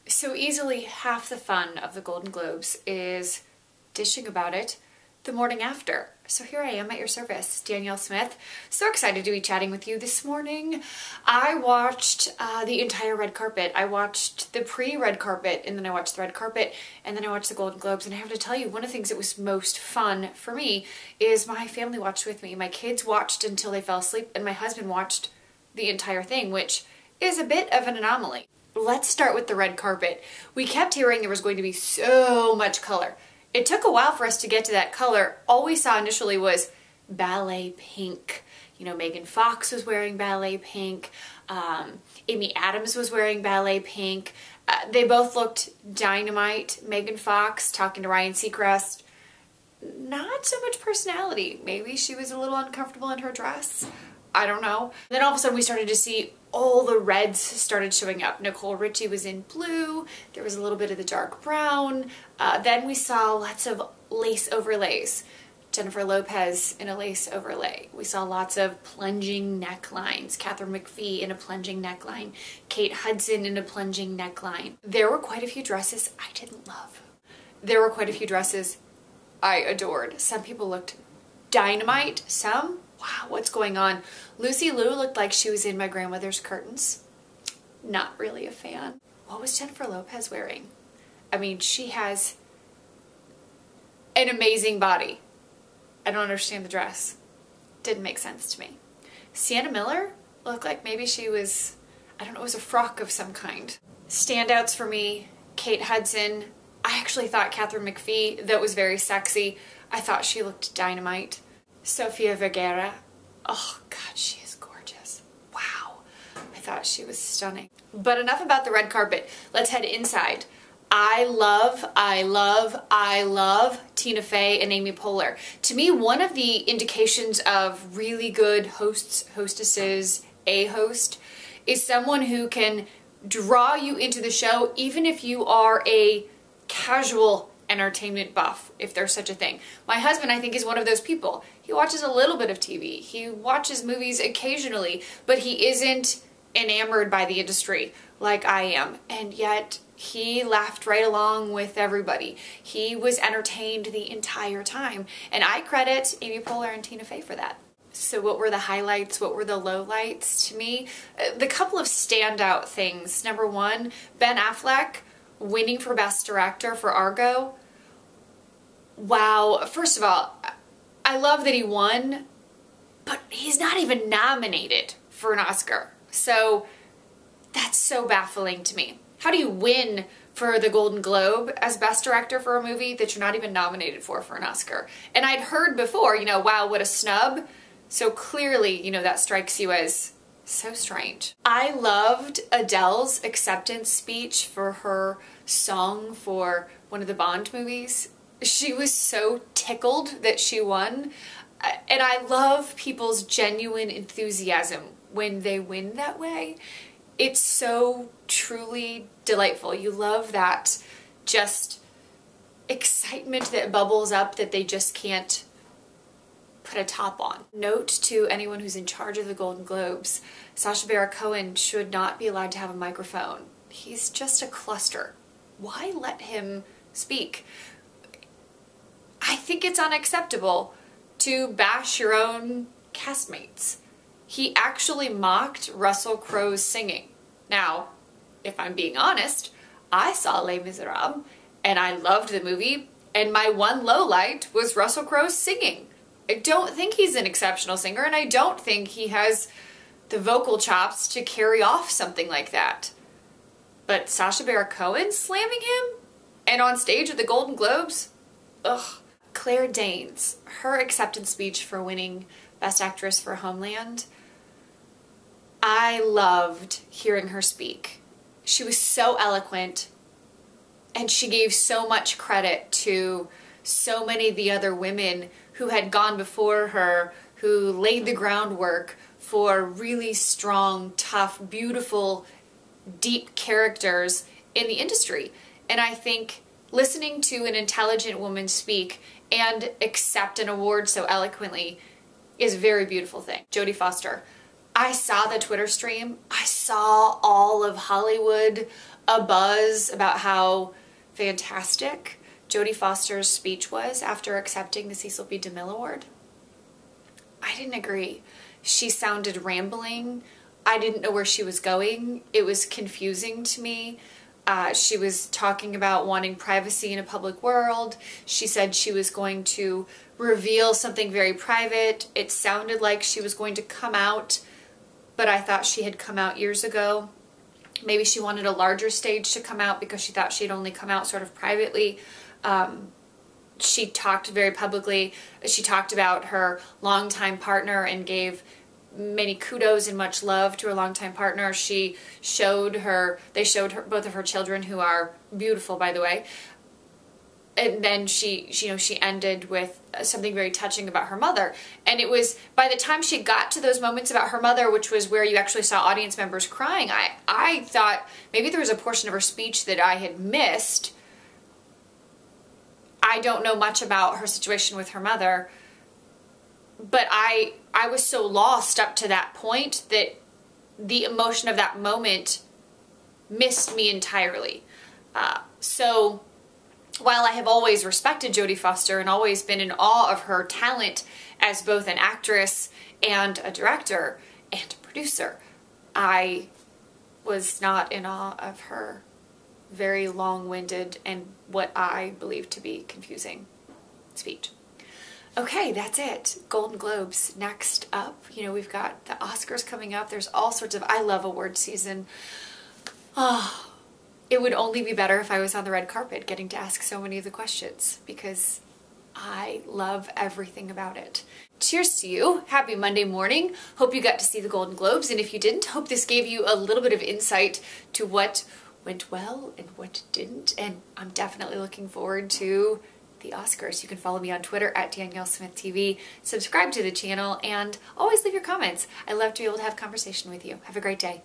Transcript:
So easily half the fun of the Golden Globes is dishing about it the morning after. So here I am at your service, Danielle Smith. So excited to be chatting with you this morning. I watched the entire red carpet. I watched the pre-red carpet, and then I watched the red carpet, and then I watched the Golden Globes. And I have to tell you, one of the things that was most fun for me is my family watched with me. My kids watched until they fell asleep, and my husband watched the entire thing, which is a bit of an anomaly. Let's start with the red carpet. We kept hearing there was going to be so much color. It took a while for us to get to that color. All we saw initially was ballet pink. You know, Megan Fox was wearing ballet pink. Amy Adams was wearing ballet pink. They both looked dynamite. Megan Fox talking to Ryan Seacrest. Not so much personality. Maybe she was a little uncomfortable in her dress. I don't know. Then all of a sudden we started to see all the reds started showing up. Nicole Richie was in blue. There was a little bit of the dark brown. Then we saw lots of lace overlays. Jennifer Lopez in a lace overlay. We saw lots of plunging necklines. Katharine McPhee in a plunging neckline. Kate Hudson in a plunging neckline. There were quite a few dresses I didn't love. There were quite a few dresses I adored. Some people looked dynamite. Some, wow, what's going on? Lucy Liu looked like she was in my grandmother's curtains. Not really a fan. What was Jennifer Lopez wearing? I mean, she has an amazing body. I don't understand the dress. Didn't make sense to me. Sienna Miller looked like maybe she was, I don't know, it was a frock of some kind. Standouts for me, Kate Hudson. I actually thought Katharine McPhee, that was very sexy. I thought she looked dynamite. Sofia Vergara. Oh God, she is gorgeous. Wow. I thought she was stunning. But enough about the red carpet. Let's head inside. I love Tina Fey and Amy Poehler. To me, one of the indications of really good hosts, hostesses, a host, is someone who can draw you into the show even if you are a casual entertainment buff, if there's such a thing. My husband, I think, is one of those people. He watches a little bit of TV. He watches movies occasionally, but he isn't enamored by the industry like I am. And yet he laughed right along with everybody. He was entertained the entire time. And I credit Amy Poehler and Tina Fey for that. So what were the highlights? What were the lowlights to me? The couple of standout things. Number one, Ben Affleck winning for Best Director for Argo. Wow. First of all, I love that he won, but he's not even nominated for an Oscar. So that's so baffling to me. How do you win for the Golden Globe as Best Director for a movie that you're not even nominated for an Oscar? And I'd heard before, you know, wow, what a snub. So clearly, you know, that strikes you as so strange. I loved Adele's acceptance speech for her song for one of the Bond movies. She was so tickled that she won. And I love people's genuine enthusiasm when they win that way. It's so truly delightful. You love that just excitement that bubbles up that they just can't put a top on. Note to anyone who's in charge of the Golden Globes, Sacha Baron Cohen should not be allowed to have a microphone. He's just a cluster. Why let him speak? I think it's unacceptable to bash your own castmates. He actually mocked Russell Crowe's singing. Now, if I'm being honest, I saw Les Miserables and I loved the movie, and my one low light was Russell Crowe's singing. I don't think he's an exceptional singer, and I don't think he has the vocal chops to carry off something like that. But Sacha Baron Cohen slamming him? And on stage at the Golden Globes? Ugh. Claire Danes, her acceptance speech for winning Best Actress for Homeland, I loved hearing her speak. She was so eloquent, and she gave so much credit to so many of the other women who had gone before her, who laid the groundwork for really strong, tough, beautiful, deep characters in the industry. And I think listening to an intelligent woman speak and accept an award so eloquently is a very beautiful thing. Jodie Foster. I saw the Twitter stream. I saw all of Hollywood a buzz about how fantastic Jodie Foster's speech was after accepting the Cecil B. DeMille Award. I didn't agree. She sounded rambling. I didn't know where she was going. It was confusing to me. She was talking about wanting privacy in a public world. She said she was going to reveal something very private. It sounded like she was going to come out, but I thought she had come out years ago. Maybe she wanted a larger stage to come out because she thought she had only come out sort of privately. She talked very publicly. She talked about her longtime partner and gave many kudos and much love to her longtime partner. They showed her both of her children, who are beautiful, by the way. And then she ended with something very touching about her mother. And it was, by the time she got to those moments about her mother, which was where you actually saw audience members crying, I thought maybe there was a portion of her speech that I had missed. I don't know much about her situation with her mother, but I was so lost up to that point that the emotion of that moment missed me entirely. So while I have always respected Jodie Foster and always been in awe of her talent as both an actress and a director and a producer, I was not in awe of her very long-winded and what I believe to be confusing speech. Okay, that's it. Golden Globes next up. You know, we've got the Oscars coming up. There's all sorts of, I love award season. Oh, it would only be better if I was on the red carpet getting to ask so many of the questions, because I love everything about it. Cheers to you. Happy Monday morning. Hope you got to see the Golden Globes, and if you didn't, hope this gave you a little bit of insight to what went well and what didn't, and I'm definitely looking forward to the Oscars. You can follow me on Twitter at DanielleSmithTV, subscribe to the channel, and always leave your comments. I love to be able to have conversation with you. Have a great day.